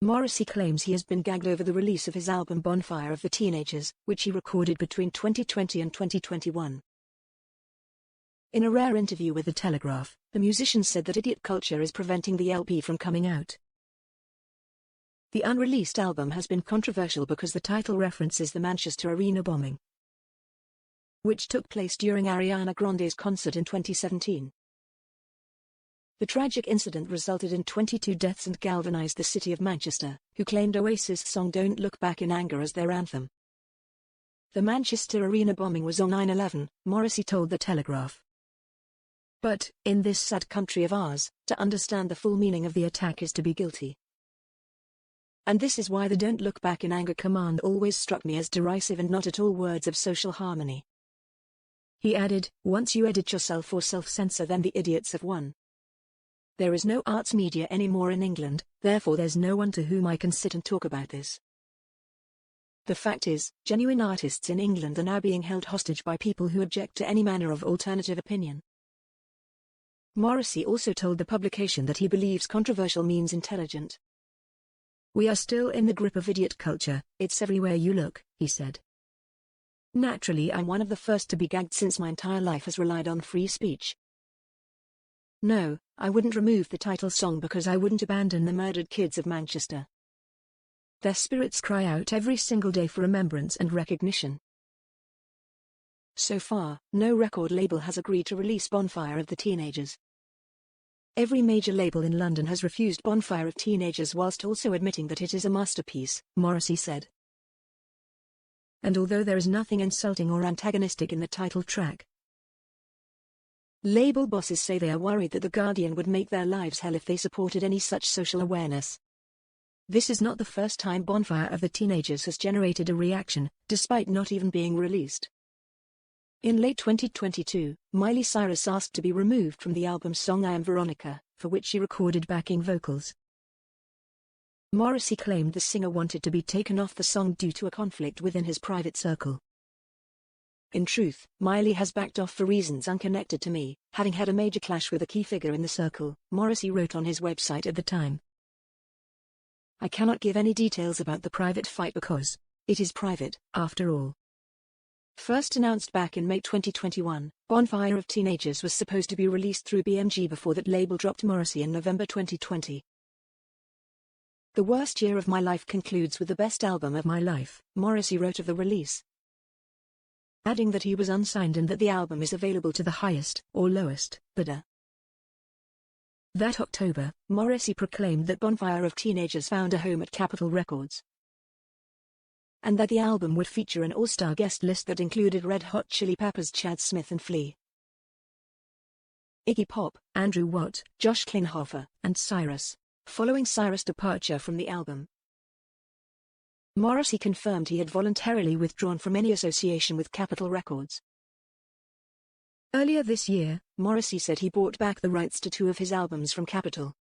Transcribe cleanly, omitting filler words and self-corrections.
Morrissey claims he has been gagged over the release of his album Bonfire of the Teenagers, which he recorded between 2020 and 2021. In a rare interview with The Telegraph, the musician said that idiot culture is preventing the LP from coming out. The unreleased album has been controversial because the title references the Manchester Arena bombing, which took place during Ariana Grande's concert in 2017. The tragic incident resulted in 22 deaths and galvanized the city of Manchester, who claimed Oasis' song Don't Look Back in Anger as their anthem. The Manchester Arena bombing was on 9/11, Morrissey told The Telegraph. But, in this sad country of ours, to understand the full meaning of the attack is to be guilty. And this is why the Don't Look Back in Anger command always struck me as derisive and not at all words of social harmony. He added, once you edit yourself or self-censor, then the idiots have won. There is no arts media anymore in England, therefore there's no one to whom I can sit and talk about this. The fact is, genuine artists in England are now being held hostage by people who object to any manner of alternative opinion. Morrissey also told the publication that he believes controversial means intelligent. We are still in the grip of idiot culture, it's everywhere you look, he said. Naturally, I'm one of the first to be gagged since my entire life has relied on free speech. No, I wouldn't remove the title song because I wouldn't abandon the murdered kids of Manchester. Their spirits cry out every single day for remembrance and recognition. So far, no record label has agreed to release Bonfire of the Teenagers. Every major label in London has refused Bonfire of Teenagers whilst also admitting that it is a masterpiece, Morrissey said. And although there is nothing insulting or antagonistic in the title track, label bosses say they are worried that The Guardian would make their lives hell if they supported any such social awareness. This is not the first time Bonfire of the Teenagers has generated a reaction, despite not even being released. In late 2022, Miley Cyrus asked to be removed from the album song I Am Veronica, for which she recorded backing vocals. Morrissey claimed the singer wanted to be taken off the song due to a conflict within his private circle. In truth, Miley has backed off for reasons unconnected to me, having had a major clash with a key figure in the circle, Morrissey wrote on his website at the time. I cannot give any details about the private fight because it is private, after all. First announced back in May 2021, Bonfire of Teenagers was supposed to be released through BMG before that label dropped Morrissey in November 2020. The worst year of my life concludes with the best album of my life, Morrissey wrote of the release, adding that he was unsigned and that the album is available to the highest or lowest bidder. That October, Morrissey proclaimed that Bonfire of Teenagers found a home at Capitol Records, and that the album would feature an all-star guest list that included Red Hot Chili Peppers' Chad Smith and Flea, Iggy Pop, Andrew Watt, Josh Klinghoffer, and Cyrus. Following Cyrus' departure from the album, Morrissey confirmed he had voluntarily withdrawn from any association with Capitol Records. Earlier this year, Morrissey said he bought back the rights to 2 of his albums from Capitol.